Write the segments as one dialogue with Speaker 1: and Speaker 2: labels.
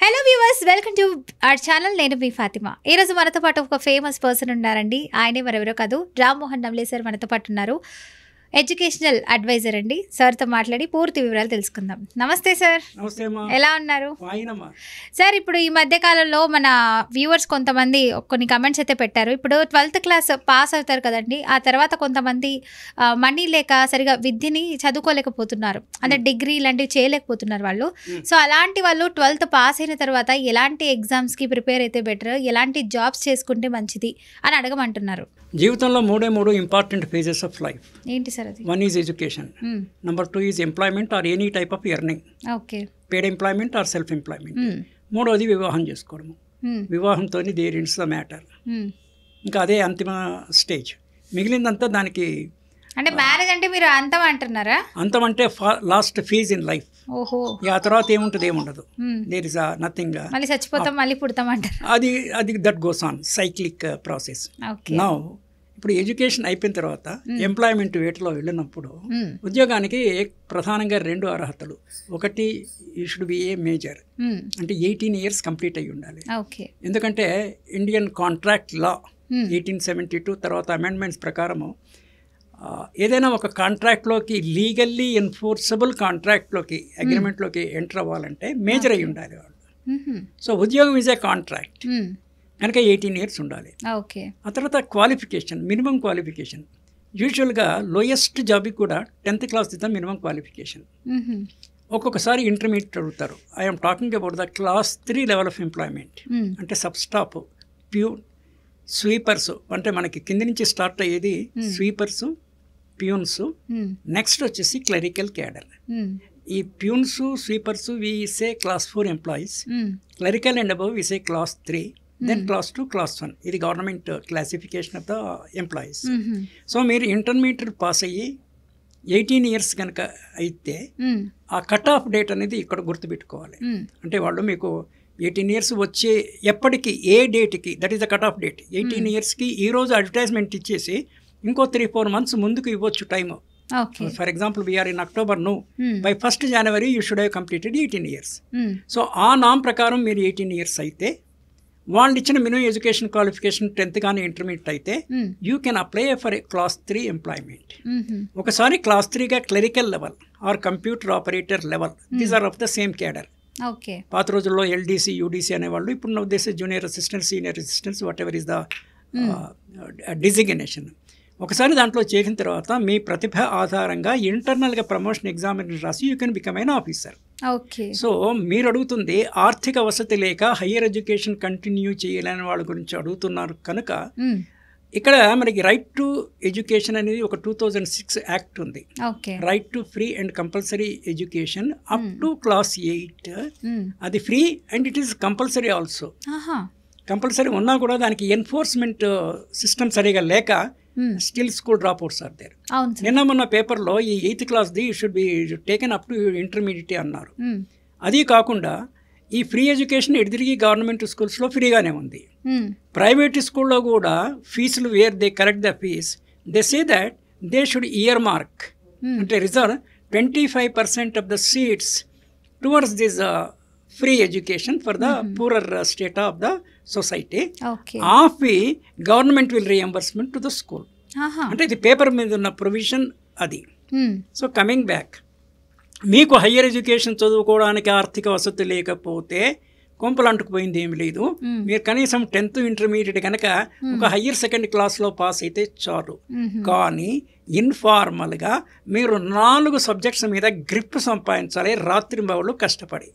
Speaker 1: Hello viewers, welcome to our channel. నేను మీ ఫాతిమా. ఈ రోజు మనతో పాటు ఒక ఫేమస్ పర్సన్ ఉన్నారండి. ఆయనే మరెవరో కాదు, రామ్మోహన్ నమ్లే సార్ మనతో పాటు ఉన్నారు. ఎడ్యుకేషనల్ అడ్వైజర్ అండి. సార్తో మాట్లాడి పూర్తి వివరాలు తెలుసుకుందాం. నమస్తే సార్.
Speaker 2: నమస్తే అమ్మా.
Speaker 1: ఎలా ఉన్నారు
Speaker 2: సార్?
Speaker 1: ఇప్పుడు ఈ మధ్య కాలంలో మన వ్యూవర్స్ కొంతమంది కొన్ని కమెంట్స్ అయితే పెట్టారు. ఇప్పుడు 12th క్లాస్ పాస్ అవుతారు కదండి, ఆ తర్వాత కొంతమంది మనీ లేక సరిగా విద్యని చదువుకోలేకపోతున్నారు, అంటే డిగ్రీ ఇలాంటివి చేయలేకపోతున్నారు వాళ్ళు. సో అలాంటి వాళ్ళు 12th పాస్ అయిన తర్వాత ఎలాంటి ఎగ్జామ్స్కి ప్రిపేర్ అయితే బెటర్, ఎలాంటి జాబ్స్ చేసుకుంటే మంచిది అని అడగమంటున్నారు.
Speaker 2: జీవితంలో మూడే ఇంపార్టెంట్ ఫేజెస్ ఆఫ్ లైఫ్.
Speaker 1: ఏంటి సార్ అది?
Speaker 2: One is education, number 2 is employment or any type of earning, paid employment or self employment. మూడోది వివాహం చేసుకోవడము. వివాహంతో దేర్ ఎండ్స్ ద మ్యాటర్. ఇంకా అదే అంతిమ స్టేజ్. మిగిలిందంతా దానికి
Speaker 1: అంటే మ్యారేజ్ అంటే మీరు అంతం అంటున్నారా?
Speaker 2: అంతం అంటే లాస్ట్ ఫేజ్ ఇన్ లైఫ్.
Speaker 1: ఓహో.
Speaker 2: ఆ తర్వాత ఏముంటుంది, ఏముండదు. There is nothing.
Speaker 1: మళ్ళీ చచ్చిపోతాం, మళ్ళీ పుడతాం అంటారు.
Speaker 2: అది that goes on cyclic process. Now ఇప్పుడు ఎడ్యుకేషన్ అయిపోయిన తర్వాత ఎంప్లాయ్మెంట్ వేటలో వెళ్ళినప్పుడు ఉద్యోగానికి ప్రధానంగా 2 అర్హతలు. ఒకటి, you should be a major, అంటే 18 years కంప్లీట్ అయ్యి ఉండాలి. ఎందుకంటే ఇండియన్ కాంట్రాక్ట్ లా 1872 తర్వాత అమెండ్మెంట్స్ ప్రకారము ఏదైనా ఒక కాంట్రాక్ట్లోకి లీగల్లీ ఎన్ఫోర్సబుల్ కాంట్రాక్ట్లోకి అగ్రిమెంట్లోకి ఎంటర్ అవ్వాలంటే మేజర్ అయి ఉండాలి వాళ్ళు. సో ఉద్యోగం ఈజ్ ఏ కాంట్రాక్ట్ కనుక 18 years ఉండాలి. ఆ తర్వాత క్వాలిఫికేషన్, మినిమం క్వాలిఫికేషన్. యూజువల్గా లోయెస్ట్ జాబ్కి కూడా 10th class ఇద్దాం మినిమం క్వాలిఫికేషన్. ఒక్కొక్కసారి ఇంటర్మీడియట్ అడుగుతారు. I'm talking about the class 3 level of employment. అంటే సబ్ స్టాప్, ప్యూన్, స్వీపర్స్, అంటే మనకి కింది నుంచి స్టార్ట్ అయ్యేది స్వీపర్స్, ప్యూన్స్, నెక్స్ట్ వచ్చేసి క్లరికల్ క్యాడర్. ఈ peons, sweepers we say class 4 employees, clerical and above we say class 3, then class 2, class 1. ఇది government classification of the employees. So మీరు intermediate pass అయ్యి 18 years కనుక అయితే ఆ కట్ ఆఫ్ డేట్ అనేది ఇక్కడ గుర్తుపెట్టుకోవాలి. అంటే వాళ్ళు మీకు 18 years వచ్చే ఎప్పటికీ ఏ డేట్కి, that is the cut off date. 18 yearsకి ఈరోజు అడ్వర్టైజ్మెంట్ ఇచ్చేసి ఇంకో 3-4 months ముందుకు ఇవ్వచ్చు time. For example we're in October, by 1st January you should have completed 18 years. So ఆ నామ్ ప్రకారం మీరు 18 years అయితే వాళ్ళు ఇచ్చిన మినిమం ఎడ్యుకేషన్ క్వాలిఫికేషన్ 10th కానీ ఇంటర్మీడియట్ అయితే you can apply for class 3 employment. ఒకసారి క్లాస్ 3గా clerical level or computer operator level, these are of the same cadre. పాత రోజుల్లో ఎల్డీసీ, యూడీసీ అనేవాళ్ళు. ఇప్పుడు నా ఉద్దేశం junior assistant, senior assistants, whatever is the designation. ఒకసారి దాంట్లో చేసిన తర్వాత మీ ప్రతిభ ఆధారంగా ఇంటర్నల్గా ప్రమోషన్ ఎగ్జామినేషన్ రాసి you can become an officer. So మీరు అడుగుతుంది ఆర్థిక వసతి లేక హయ్యర్ ఎడ్యుకేషన్ కంటిన్యూ చేయలేని వాళ్ళ గురించి అడుగుతున్నారు కనుక ఇక్కడ మనకి రైట్ టు ఎడ్యుకేషన్ అనేది ఒక 2006 యాక్ట్ ఉంది. Right to free and compulsory education up to class 8. అది free and it is compulsory also. Compulsory ఉన్నా కూడా దానికి ఎన్ఫోర్స్మెంట్ సిస్టమ్ సరిగా లేక still school dropouts are there. నిన్న మొన్న పేపర్లో ఈ 8th classది should be taken up to intermediate అన్నారు. అది కాకుండా ఈ ఫ్రీ ఎడ్యుకేషన్ ఎడిదిరిగి గవర్నమెంట్ స్కూల్స్లో ఫ్రీగానే ఉంది. ప్రైవేట్ స్కూల్లో కూడా ఫీజులు where they correct the fees, they say that they should earmark, అంటే reserve 25% of the seats towards this free education for the poorer strata of the society. Half the government will reimbursement to the school. అంటే ఇది paper మీద ఉన్న provision అది. So coming back, మీకు higher education చదువుకోవడానికి ఆర్థిక వసతి లేకపోతే కొంపలు అంటుకుపోయింది ఏమి లేదు. మీరు కనీసం 10th ఇంటర్మీడియట్ కనుక ఒక హయ్యర్ 2nd క్లాస్లో పాస్ అయితే చాలు. కానీ ఇన్ఫార్మల్గా మీరు 4 సబ్జెక్ట్స్ మీద గ్రిప్ సంపాదించాలి రాత్రింబవళ్ళు కష్టపడి.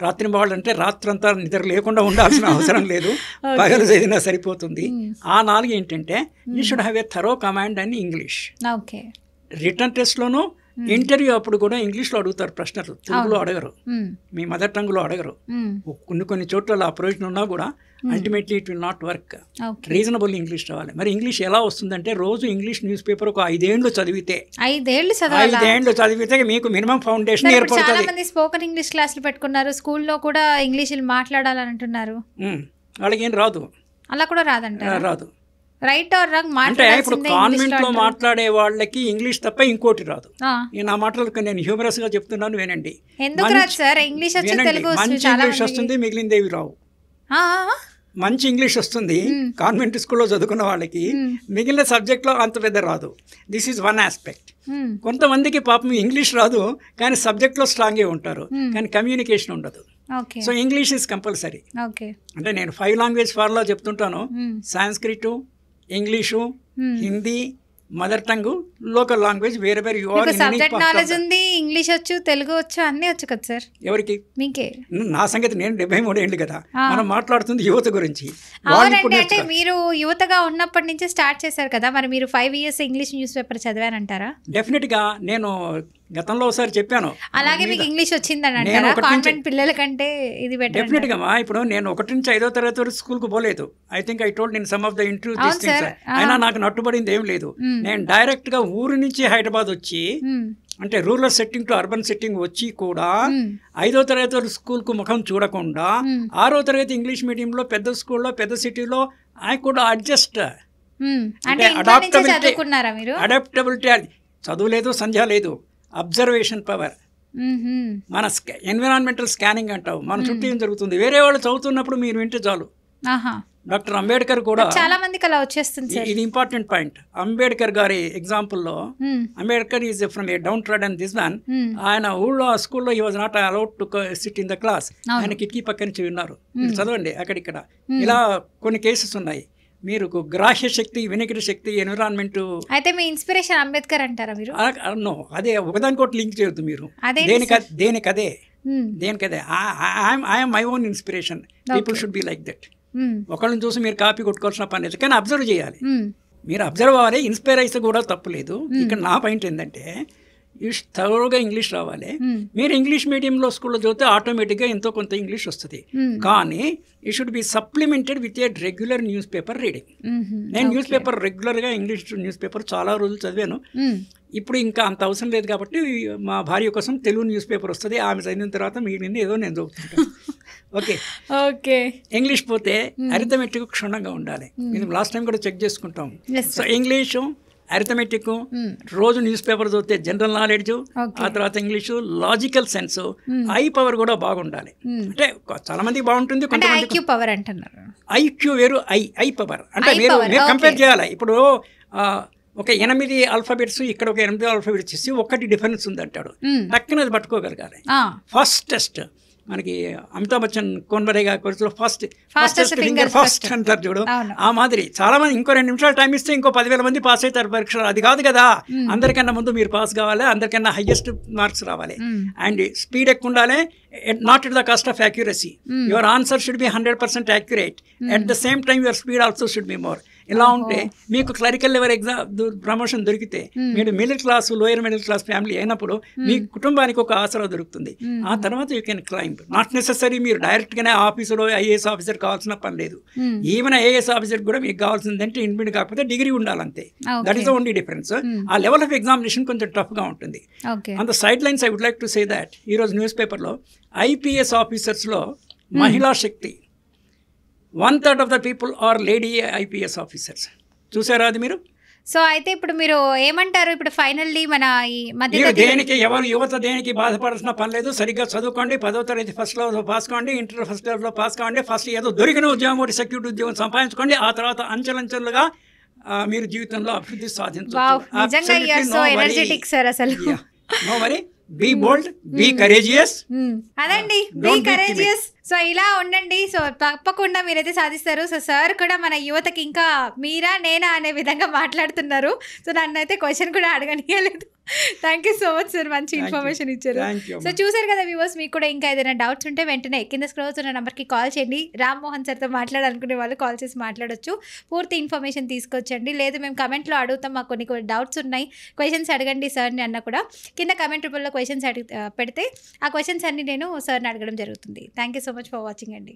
Speaker 2: రాత్రింబవళ్ళు అంటే రాత్రంతా నిద్ర లేకుండా ఉండాల్సిన అవసరం లేదు, పగలు చదివినా సరిపోతుంది. ఆ 4 ఏంటంటే you should have a thorough command and English. Written టెస్ట్లోనూ ఇంటర్వ్యూ అప్పుడు కూడా ఇంగ్లీష్లో అడుగుతారు ప్రశ్నలు, తెలుగులో అడగరు, మీ మదర్ టంగ్లో అడగరు. కొన్ని చోట్ల ఆ ప్రొవిజన్ ఉన్నా కూడా ultimately it will not work. Reasonable English రావాలి. మరి ఇంగ్లీష్ ఎలా వస్తుందంటే రోజు ఇంగ్లీష్ న్యూస్ పేపర్ ఒక 5 ఏళ్ళు చదివితే 5 ఏళ్ళు చదివితే మీకు మినిమం ఫౌండేషన్ ఏర్పడుతుంది.
Speaker 1: స్పోకెన్ ఇంగ్లీష్ క్లాసులు పెట్టుకున్నారు, స్కూల్లో కూడా ఇంగ్లీష్ మాట్లాడాలని అంటున్నారు.
Speaker 2: వాళ్ళకి ఏం రాదు,
Speaker 1: అలా కూడా రాదంట.
Speaker 2: రాదు.
Speaker 1: రైట్ ఆర్ రాంగ్
Speaker 2: అంటే ఇప్పుడు కాన్వెంట్ లో మాట్లాడే వాళ్ళకి ఇంగ్లీష్ తప్ప ఇంకోటి రాదు. నా మాటలకు నేను హ్యూమరస్ గా చెప్తున్నాను, వినండి. మంచి ఇంగ్లీష్ వస్తుంది, మిగిలిందేవి రావు. మంచి ఇంగ్లీష్ వస్తుంది కాన్వెంట్ స్కూల్లో చదువుకున్న వాళ్ళకి, మిగిలిన సబ్జెక్ట్లో అంత పెద్ద రాదు. This is one aspect. కొంతమందికి పాపం ఇంగ్లీష్ రాదు కానీ సబ్జెక్ట్లో స్ట్రాంగే ఉంటారు, కానీ కమ్యూనికేషన్ ఉండదు. So English is compulsory. అంటే నేను 5 లాంగ్వేజ్ ఫార్ములా చెప్తుంటాను. Sanskrit, English, Hindi, mother tongue, local language, వేరే వేరే.
Speaker 1: సబ్జెక్ట్ నాలెడ్జ్ ఉంది, ఇంగ్లీష్ వచ్చు, తెలుగు వచ్చు, అన్నీ వచ్చు కదా సార్.
Speaker 2: ఎవరికి?
Speaker 1: మీకే.
Speaker 2: నా సంగతి, నేను 73 ఏళ్ళు కదా, మనం మాట్లాడుతుంది యువత గురించి.
Speaker 1: అవునండి, అంటే మీరు యువతగా ఉన్నప్పటి నుంచి స్టార్ట్ చేశారు కదా, మరి మీరు 5 years ఇంగ్లీష్ న్యూస్ పేపర్ చదివానంటారా?
Speaker 2: డెఫినెట్ గా. నేను గతంలో ఒకసారి చెప్పాను,
Speaker 1: అలాగే మీకు ఇంగ్లీష్ వచ్చిందని అంటారా? కాన్వెంట్ పిల్లల కంటే ఇది బెటర్.
Speaker 2: డెఫినెట్ గా. ఇప్పుడు నేను 1 నుంచి 5వ తరగతి వరకు స్కూల్ కు పోలేదు. I think I told in some of the interviews. అయినా నాకు నట్టుబడింది ఏం లేదు. నేను డైరెక్ట్ గా ఊరు నుంచి హైదరాబాద్ వచ్చి, అంటే rural setting to urban setting వచ్చి కూడా 5వ తరగతి వరకు స్కూల్ కు ముఖం చూడకుండా 6వ తరగతి ఇంగ్లీష్ మీడియంలో పెద్ద స్కూల్లో పెద్ద సిటీలో ఐ కుడ్ అడ్జస్ట్. అంటే అడాప్టబిలిటీ. చదువు లేదు, సంధ్య లేదు, అబ్జర్వేషన్ పవర్. మన ఎన్విరాన్మెంటల్ స్కానింగ్ అంటావు, మన చుట్టూ ఏం జరుగుతుంది, వేరే వాళ్ళు చదువుతున్నప్పుడు మీరు వింటే చాలు. డాక్టర్ అంబేద్కర్ కూడా
Speaker 1: చాలా మందికి అలా వచ్చేస్తుంది.
Speaker 2: ఇది ఇంపార్టెంట్ పాయింట్. అంబేద్కర్ గారి ఎగ్జాంపుల్లో, Ambedkar is from a downtrodden this man. ఆయన ఊళ్ళో స్కూల్లో he was not allowed to sit in the class. ఆయన కిటికీ పక్క నుంచి విన్నారు. చదవండి అక్కడిక్కడ. ఇలా కొన్ని కేసెస్ ఉన్నాయి. మీరు గ్రాహ్య శక్తి, వినికిడి శక్తి, ఎన్విరాన్మెంట్.
Speaker 1: అయితే మీ ఇన్స్పిరేషన్ అంబేద్కర్ అంటారా మీరు?
Speaker 2: నో, అదే ఒకదానికోటి లింక్ చేయొద్దు మీరు. దేనికదే. I'm my own inspiration. People should be like that. ఒకళ్ళని చూసి మీరు కాపీ కొట్టుకోవాల్సిన పని లేదు, కానీ అబ్జర్వ్ చేయాలి. మీరు అబ్జర్వ్ అవ్వాలి, ఇన్స్పైర్ అయితే కూడా తప్పులేదు. ఇక్కడ నా పాయింట్ ఏంటంటే, థరోగా ఇంగ్లీష్ రావాలి. మీరు ఇంగ్లీష్ మీడియంలో స్కూల్లో చదివితే ఆటోమేటిక్గా ఎంతో కొంత ఇంగ్లీష్ వస్తుంది. కానీ ఈ should be supplemented with a regular news paper reading. నేను న్యూస్ పేపర్ రెగ్యులర్గా ఇంగ్లీష్ న్యూస్ పేపర్ చాలా రోజులు చదివాను. ఇప్పుడు ఇంకా అంత అవసరం లేదు కాబట్టి మా భార్య కోసం తెలుగు న్యూస్ పేపర్ వస్తుంది. ఆమె చదివిన తర్వాత మిగిలింది ఏదో నేను చదువుతుంటాను. ఓకే. ఇంగ్లీష్ పోతే అరిథమెటిక్ క్షుణ్ణంగా ఉండాలి. మేము లాస్ట్ టైం కూడా చెక్ చేసుకుంటాం. సో ఇంగ్లీషు, అరిథమెటిక్, రోజు న్యూస్ పేపర్ చదివితే జనరల్ నాలెడ్జ్, ఆ తర్వాత English, logical sense, I power కూడా బాగుండాలి. అంటే చాలా మందికి బాగుంటుంది, కొంతమంది
Speaker 1: ఐక్యూ పవర్ అంటున్నారు.
Speaker 2: ఐక్యూ వేరు, ఐ పవర్ అంటే మీరు కంపేర్ చేయాలి. ఇప్పుడు ఒక 8 ఆల్ఫాబెట్స్, ఇక్కడ ఒక 8 ఆల్ఫాబెట్స్ ఇచ్చి ఒకటి డిఫరెన్స్ ఉంది అంటాడు, టక్కున అది పట్టుకోగలగాలి. ఫాస్టెస్ట్ మనకి అమితాబ్ బచ్చన్ కోన్బరేగా కోర్సులో ఫాస్టెస్ట్ ఫింగర్ ఫాస్ట్ అంటారు చూడు, ఆ మాదిరి చాలా మంది ఇంకో 2 నిమిషాలు టైం ఇస్తే ఇంకో 10,000 మంది పాస్ అవుతారు పరీక్షలు. అది కాదు కదా, అందరికన్నా ముందు మీరు పాస్ కావాలి, అందరికన్నా హైయెస్ట్ మార్క్స్ రావాలి. అండ్ స్పీడ్ ఎక్కువ ఉండాలి, not at the cost of accuracy. Your answer should be 100% accurate. At the same time your speed also should be more. ఇలా ఉంటే మీకు క్లరికల్ లెవెల్ ఎగ్జామ్ ప్రమోషన్ దొరికితే, మీరు middle class, lower middle class family అయినప్పుడు మీ కుటుంబానికి ఒక ఆసరా దొరుకుతుంది. ఆ తర్వాత you can climb. Not necessary మీరు డైరెక్ట్గానే ఆఫీసులో ఐఏఎస్ ఆఫీసర్ కావాల్సిన పని లేదు. ఈవెన్ ఐఏఎస్ ఆఫీసర్ కూడా మీకు కావాల్సిందంటే ఇంటర్మీడియట్ కాకపోతే డిగ్రీ ఉండాలంతే. That is the only difference. ఆ లెవెల్ ఆఫ్ ఎగ్జామినేషన్ కొంచెం టఫ్గా ఉంటుంది. On the sidelines I would like to say that ఈరోజు న్యూస్ పేపర్లో ఐపీఎస్ ఆఫీసర్స్లో మహిళా శక్తి 1/3 of the people are lady IPS officers. చూసారా అది మీరు?
Speaker 1: సో అయితే ఇప్పుడు మీరు ఏమంటారు? ఇప్పుడు ఫైనల్లీ మన ఈ మధ్య
Speaker 2: దేనికి ఎవరు యువత దేనికి బాధపడాల్సిన పని లేదు. సరిగ్గా చదువుకోండి, 10వ తరగతి ఫస్ట్ క్లాస్లో పాస్ కావండి, ఇంటర్ ఫస్ట్ క్లాస్లో పాస్ కావండి, ఫస్ట్ ఏదో దొరికిన ఉద్యోగం, ఒకటి సెక్యూరిటీ ఉద్యోగం సంపాదించుకోండి. ఆ తర్వాత అంచెలంచెలుగా మీరు జీవితంలో అభివృద్ధి సాధించవచ్చు. No worry, be bold, be courageous.
Speaker 1: అదండి, బీ కరేజియస్. సో ఇలా ఉండండి. సో తప్పకుండా మీరైతే సాధిస్తారు. సో సార్ కూడా మన యువతకి ఇంకా మీరా నేనా అనే విధంగా మాట్లాడుతున్నారు. సో నన్ను అయితే క్వశ్చన్ కూడా అడగనియలేదు. Thank you so much sir, మంచి ఇన్ఫర్మేషన్ ఇచ్చారు. సో చూసారు కదా వ్యూవర్స్, మీకు కూడా ఇంకా ఏదైనా డౌట్స్ ఉంటే వెంటనే కింద స్క్రోల్ అవుతున్న నెంబర్కి కాల్ చేయండి. రామ్మోహన్ సార్తో మాట్లాడాలనుకునే వాళ్ళు కాల్ చేసి మాట్లాడొచ్చు, పూర్తి ఇన్ఫర్మేషన్ తీసుకొచ్చండి. లేదు మేము కమెంట్లో అడుగుతాం, మాకు కొన్ని డౌట్స్ ఉన్నాయి, క్వశ్చన్స్ అడగండి సార్ని అన్న కూడా కింద కమెంట్ రూపంలో క్వశ్చన్స్ పెడితే ఆ క్వశ్చన్స్ అన్ని నేను సార్ని అడగడం జరుగుతుంది. Thank you so much for watching అండి.